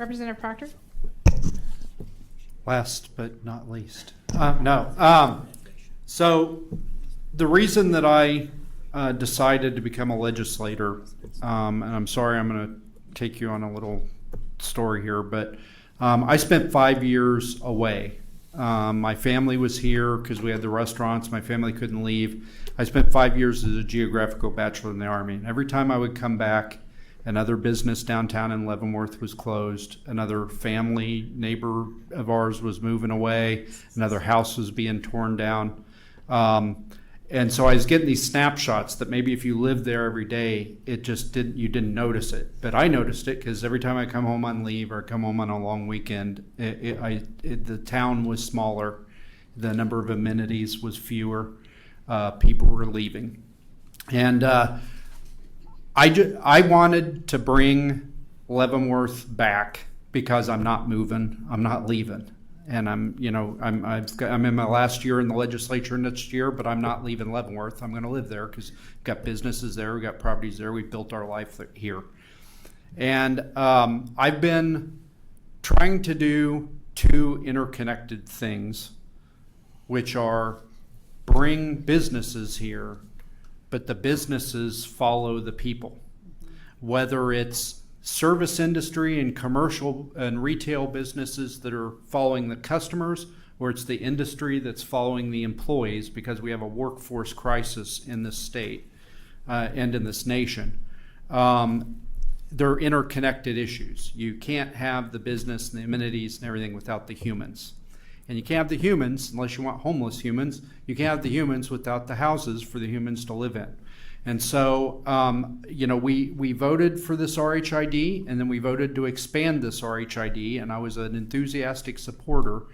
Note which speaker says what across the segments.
Speaker 1: Representative Proctor?
Speaker 2: Last but not least. So the reason that I decided to become a legislator, and I'm sorry I'm going to take you on a little story here, but I spent 5 years away. My family was here because we had the restaurants. My family couldn't leave. I spent 5 years as a geographical bachelor in the Army. And every time I would come back, another business downtown in Leavenworth was closed. Another family neighbor of ours was moving away. Another house was being torn down. And so I was getting these snapshots that maybe if you lived there every day, you didn't notice it. But I noticed it because every time I come home on leave or come home on a long weekend, the town was smaller. The number of amenities was fewer. People were leaving. And I wanted to bring Leavenworth back because I'm not moving. I'm not leaving. And I'm in my last year in the legislature next year, but I'm not leaving Leavenworth. I'm going to live there because we've got businesses there, we've got properties there, we've built our life here. And I've been trying to do two interconnected things, which are bring businesses here, but the businesses follow the people. Whether it's service industry and commercial and retail businesses that are following the customers, or it's the industry that's following the employees, because we have a workforce crisis in this state and in this nation. They're interconnected issues. You can't have the business and the amenities and everything without the humans. And you can't have the humans unless you want homeless humans. You can't have the humans without the houses for the humans to live in. And so, we voted for this RHID, and then we voted to expand this RHID, and I was an enthusiastic supporter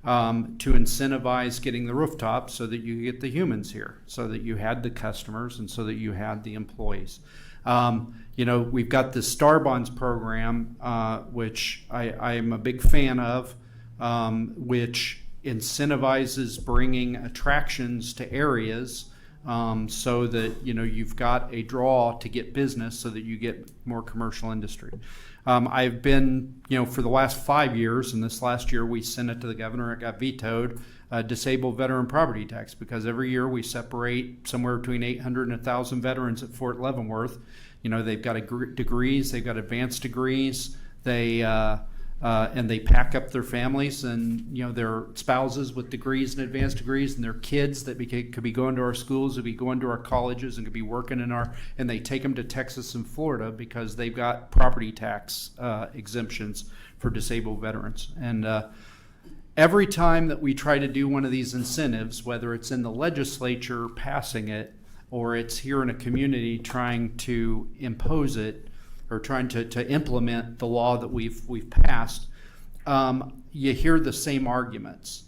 Speaker 2: to incentivize getting the rooftop so that you get the humans here, so that you had the customers and so that you had the employees. We've got the Star Bonds program, which I am a big fan of, which incentivizes bringing attractions to areas so that you've got a draw to get business so that you get more commercial industry. I've been, for the last 5 years, and this last year we sent it to the governor, it got vetoed, disabled veteran property tax, because every year we separate somewhere between 800 and 1,000 veterans at Fort Leavenworth. They've got degrees, they've got advanced degrees, and they pack up their families and their spouses with degrees and advanced degrees, and their kids that could be going to our schools, could be going to our colleges, and could be working and they take them to Texas and Florida because they've got property tax exemptions for disabled veterans. And every time that we try to do one of these incentives, whether it's in the legislature passing it or it's here in a community trying to impose it, or trying to implement the law that we've passed, you hear the same arguments.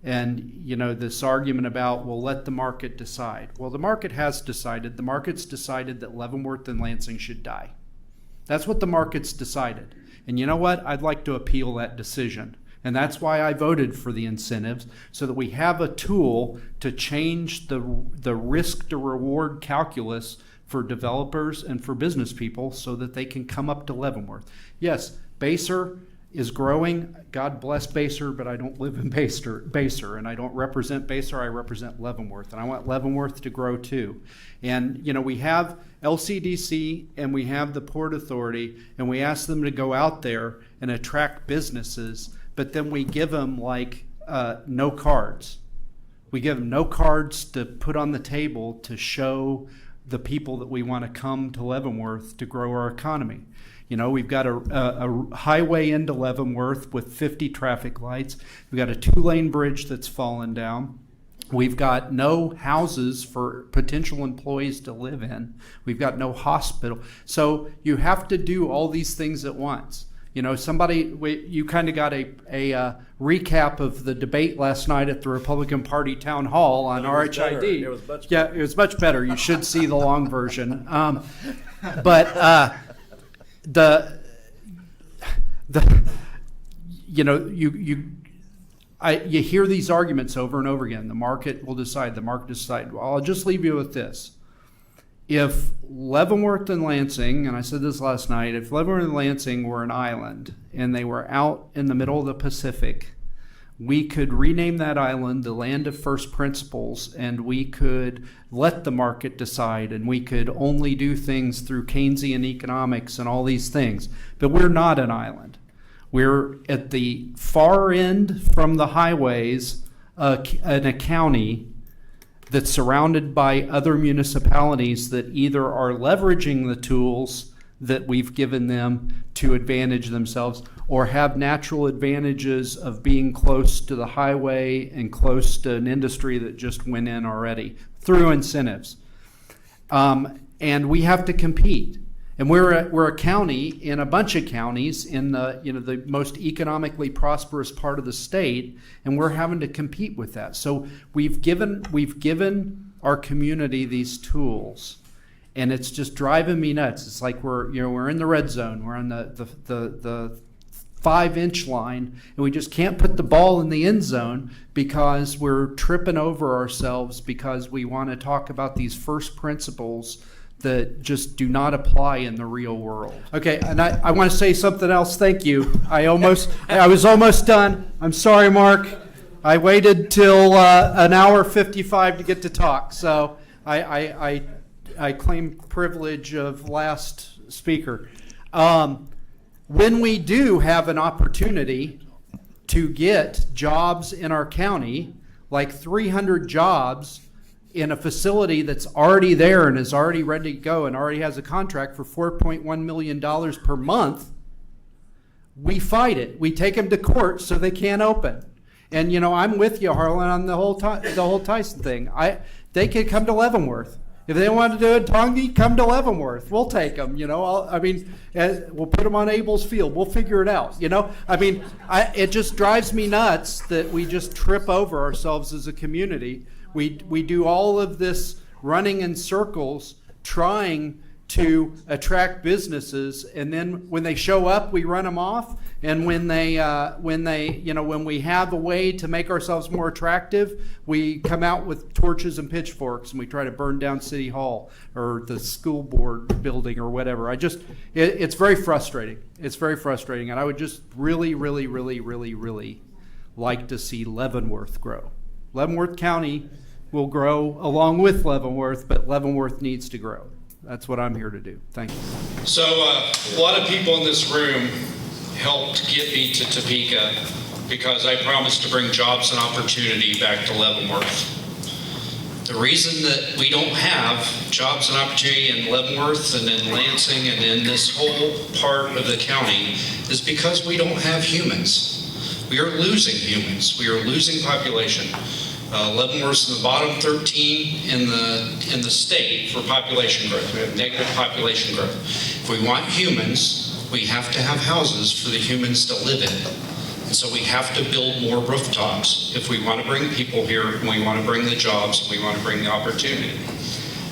Speaker 2: And, this argument about, well, let the market decide. Well, the market has decided. The market's decided that Leavenworth and Lansing should die. That's what the market's decided. And you know what? I'd like to appeal that decision. And that's why I voted for the incentives, so that we have a tool to change the risk to reward calculus for developers and for business people so that they can come up to Leavenworth. Yes, Baser is growing. God bless Baser, but I don't live in Baser, and I don't represent Baser. I represent Leavenworth, and I want Leavenworth to grow too. And, we have LCDC and we have the Port Authority, and we ask them to go out there and attract businesses, but then we give them no cards. We give them no cards to put on the table to show the people that we want to come to Leavenworth to grow our economy. We've got a highway into Leavenworth with 50 traffic lights. We've got a 2-lane bridge that's fallen down. We've got no houses for potential employees to live in. We've got no hospital. So you have to do all these things at once. You kind of got a recap of the debate last night at the Republican Party town hall on RHID.
Speaker 3: It was much better.
Speaker 2: Yeah, it was much better. You should see the long version. You hear these arguments over and over again. The market will decide. The market decide. Well, I'll just leave you with this. if Leavenworth and Lansing, and I said this last night, if Leavenworth and Lansing were an island and they were out in the middle of the Pacific, we could rename that island the land of first principles, and we could let the market decide, and we could only do things through Keynesian economics and all these things. But we're not an island. We're at the far end from the highways in a county that's surrounded by other municipalities that either are leveraging the tools that we've given them to advantage themselves, or have natural advantages of being close to the highway and close to an industry that just went in already through incentives. And we have to compete. And we're a county in a bunch of counties in the most economically prosperous part of the state, and we're having to compete with that. So we've given our community these tools, and it's just driving me nuts. It's like we're in the red zone. We're on the 5-inch line, and we just can't put the ball in the end zone because we're tripping over ourselves because we want to talk about these first principles that just do not apply in the real world. Okay, and I want to say something else. Thank you. I was almost done. I'm sorry, Mark. I waited till an hour 55 to get to talk, so I claim privilege of last speaker. When we do have an opportunity to get jobs in our county, like 300 jobs in a facility that's already there and is already ready to go and already has a contract for $4.1 million per month, we fight it. We take them to court so they can't open. And I'm with you, Harlan, on the whole Tyson thing. They could come to Leavenworth. If they want to do it, Tonganoxie, come to Leavenworth. We'll take them. We'll put them on Abel's field. We'll figure it out. It just drives me nuts that we just trip over ourselves as a community. We do all of this running in circles, trying to attract businesses, and then when they show up, we run them off. And when we have a way to make ourselves more attractive, we come out with torches and pitchforks and we try to burn down City Hall or the school board building or whatever. It's very frustrating. It's very frustrating, and I would just really, really, really, really, really like to see Leavenworth grow. Leavenworth County will grow along with Leavenworth, but Leavenworth needs to grow. That's what I'm here to do. Thank you.
Speaker 1: So a lot of people in this room helped get me to Topeka because I promised to bring jobs and opportunity back to Leavenworth. The reason that we don't have jobs and opportunity in Leavenworth and in Lansing and in this whole part of the county is because we don't have humans. We are losing humans. We are losing population. Leavenworth's in the bottom 13 in the state for population growth. We have negative population growth. If we want humans, we have to have houses for the humans to live in. And so we have to build more rooftops if we want to bring people here, and we want to bring the jobs, and we want to bring the opportunity.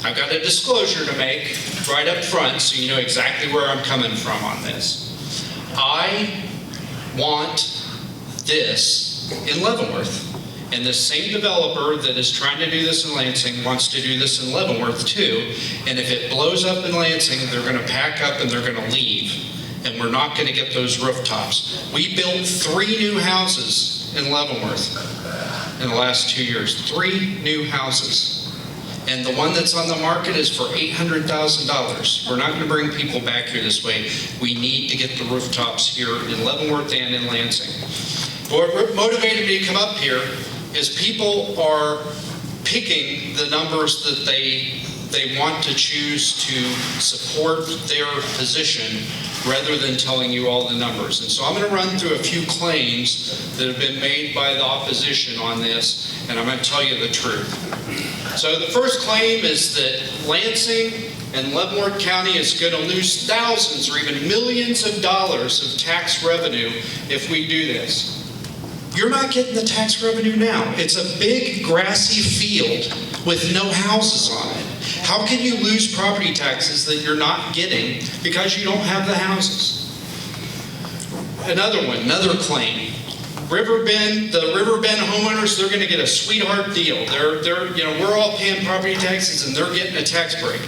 Speaker 1: I've got a disclosure to make right up front so you know exactly where I'm coming from on this. I want this in Leavenworth. And the same developer that is trying to do this in Lansing wants to do this in Leavenworth too. And if it blows up in Lansing, they're going to pack up and they're going to leave. And we're not going to get those rooftops. We built 3 new houses in Leavenworth in the last 2 years. 3 new houses. And the one that's on the market is for $800,000. We're not going to bring people back here this way. We need to get the rooftops here in Leavenworth and in Lansing. What motivated me to come up here is people are picking the numbers that they want to choose to support their position rather than telling you all the numbers. And so I'm going to run through a few claims that have been made by the opposition on this, and I'm going to tell you the truth. So the first claim is that Lansing and Leavenworth County is going to lose thousands or even millions of dollars of tax revenue if we do this. You're not getting the tax revenue now. It's a big grassy field with no houses on it. How can you lose property taxes that you're not getting because you don't have the houses? Another claim. The Riverbend homeowners, they're going to get a sweetheart deal. We're all paying property taxes and they're getting a tax break.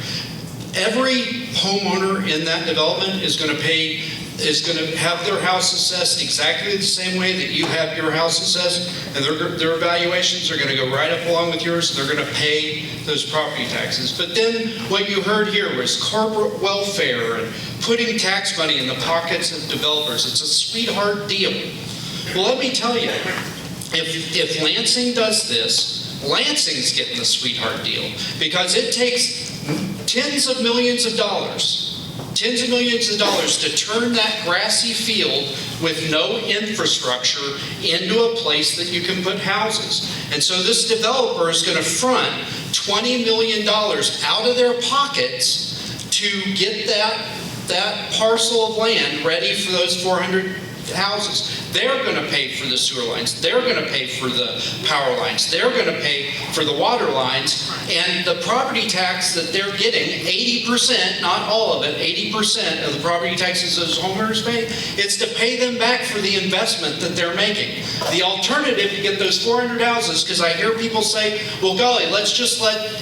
Speaker 1: Every homeowner in that development is going to have their house assessed exactly the same way that you have your house assessed, and their evaluations are going to go right up along with yours, and they're going to pay those property taxes. But then what you heard here was corporate welfare and putting tax money in the pockets of developers. It's a sweetheart deal. Well, let me tell you, if Lansing does this, Lansing's getting the sweetheart deal, because it takes tens of millions of dollars to turn that grassy field with no infrastructure into a place that you can put houses. And so this developer is going to front $20 million out of their pockets to get that parcel of land ready for those 400 houses. They're going to pay for the sewer lines. They're going to pay for the power lines. They're going to pay for the water lines. And the property tax that they're getting, 80%, not all of it, 80% of the property taxes those homeowners pay, it's to pay them back for the investment that they're making. The alternative to get those 400 houses, because I hear people say, well, golly, let's just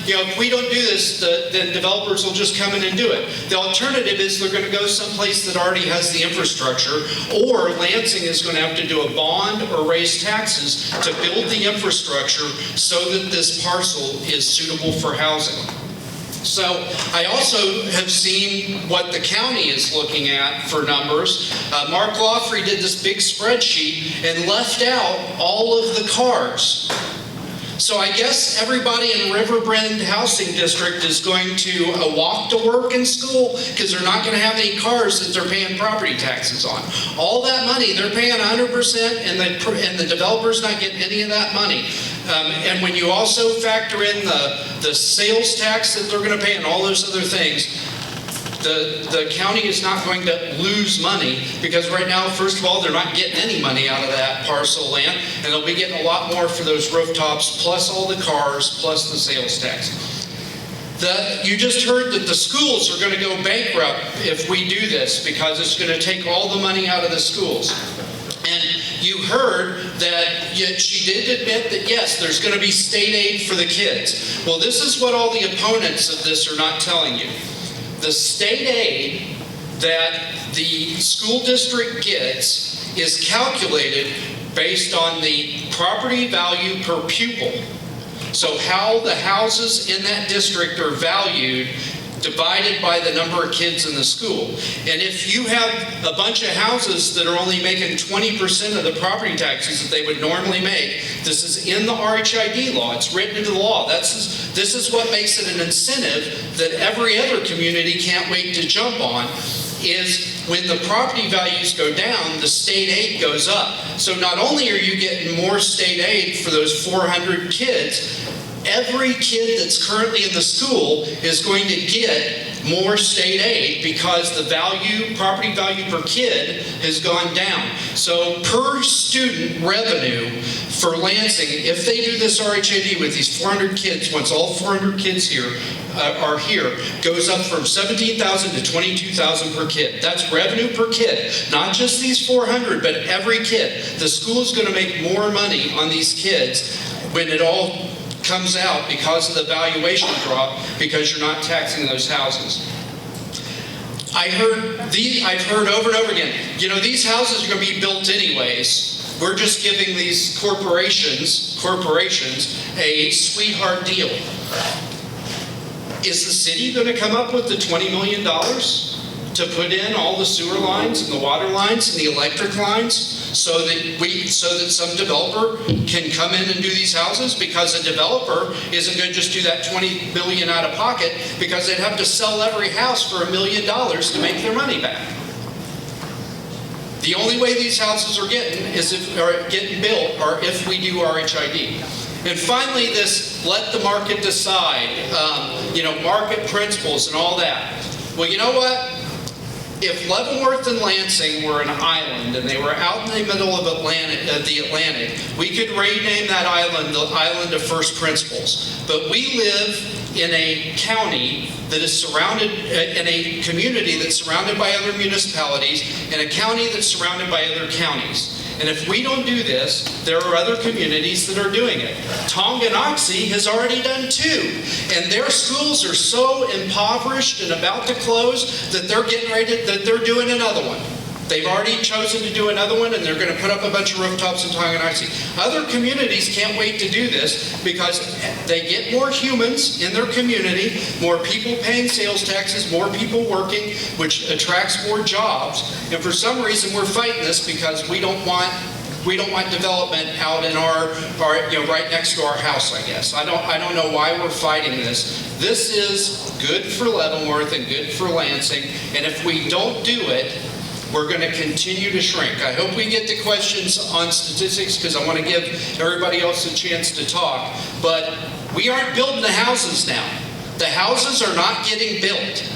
Speaker 1: if we don't do this, then developers will just come in and do it. The alternative is they're going to go someplace that already has the infrastructure, or Lansing is going to have to do a bond or raise taxes to build the infrastructure so that this parcel is suitable for housing. So I also have seen what the county is looking at for numbers. Mark Laughley did this big spreadsheet and left out all of the cars. So I guess everybody in Riverbend Housing District is going to walk to work and school because they're not going to have any cars that they're paying property taxes on. All that money, they're paying 100%, and the developer's not getting any of that money. And when you also factor in the sales tax that they're going to pay and all those other things, the county is not going to lose money, because right now, first of all, they're not getting any money out of that parcel of land, and they'll be getting a lot more for those rooftops, plus all the cars, plus the sales tax. You just heard that the schools are going to go bankrupt if we do this, because it's going to take all the money out of the schools. And you heard that she did admit that, yes, there's going to be state aid for the kids. Well, this is what all the opponents of this are not telling you. The state aid that the school district gets is calculated based on the property value per pupil. So how the houses in that district are valued divided by the number of kids in the school. And if you have a bunch of houses that are only making 20% of the property taxes that they would normally make, this is in the RHID law, it's written into the law. This is what makes it an incentive that every other community can't wait to jump on, is when the property values go down, the state aid goes up. So not only are you getting more state aid for those 400 kids, every kid that's currently in the school is going to get more state aid because the property value per kid has gone down. So per student revenue for Lansing, if they do this RHID with these 400 kids, once all 400 kids here are here, goes up from $17,000 to $22,000 per kid. That's revenue per kid, not just these 400, but every kid. The school is going to make more money on these kids when it all comes out because of the valuation drop, because you're not taxing those houses. I've heard over and over again, these houses are going to be built anyways. We're just giving these corporations a sweetheart deal. Is the city going to come up with the $20 million to put in all the sewer lines and the water lines and the electric lines so that some developer can come in and do these houses? Because a developer isn't going to just do that $20 million out of pocket, because they'd have to sell every house for $1 million to make their money back. The only way these houses are getting built are if we do RHID. And finally, this let the market decide, market principles and all that. Well, you know what? If Leavenworth and Lansing were an island and they were out in the middle of the Atlantic, we could rename that island the Island of First Principles. But we live in a county that is surrounded, in a community that's surrounded by other municipalities, in a county that's surrounded by other counties. And if we don't do this, there are other communities that are doing it. Tonganoxie has already done too. And their schools are so impoverished and about to close that they're getting ready to, that they're doing another one. They've already chosen to do another one, and they're going to put up a bunch of rooftops in Tonganoxie. Other communities can't wait to do this because they get more humans in their community, more people paying sales taxes, more people working, which attracts more jobs. And for some reason, we're fighting this because we don't want development out in our right next to our house, I guess. I don't know why we're fighting this. This is good for Leavenworth and good for Lansing, and if we don't do it, we're going to continue to shrink. I hope we get to questions on statistics because I want to give everybody else a chance to talk. But we aren't building the houses now. The houses are not getting built.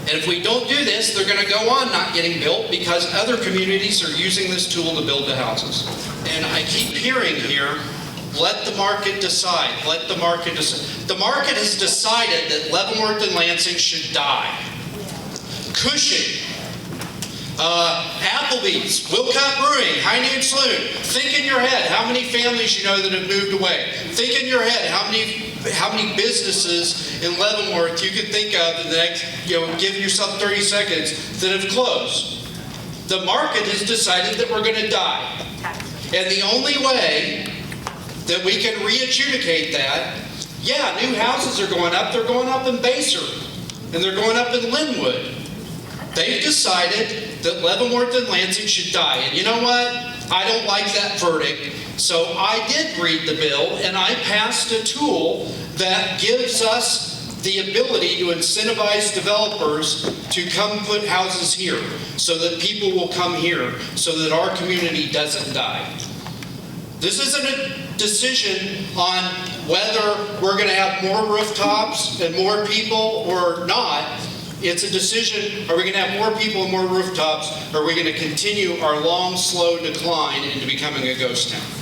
Speaker 1: And if we don't do this, they're going to go on not getting built because other communities are using this tool to build the houses. And I keep hearing here, let the market decide. Let the market decide. The market has decided that Leavenworth and Lansing should die. Cushing, Applebee's, Wilcott Brewing, High Noon Saloon. Think in your head how many families you know that have moved away. Think in your head how many businesses in Leavenworth you could think of in the next, give yourself 30 seconds that have closed. The market has decided that we're going to die. And the only way that we can re-adjudicate that, yeah, new houses are going up. They're going up in Baser, and they're going up in Linwood. They've decided that Leavenworth and Lansing should die. And you know what? I don't like that verdict. So I did read the bill, and I passed a tool that gives us the ability to incentivize developers to come put houses here so that people will come here so that our community doesn't die. This isn't a decision on whether we're going to have more rooftops and more people or not. It's a decision, are we going to have more people and more rooftops, or are we going to continue our long, slow decline into becoming a ghost town?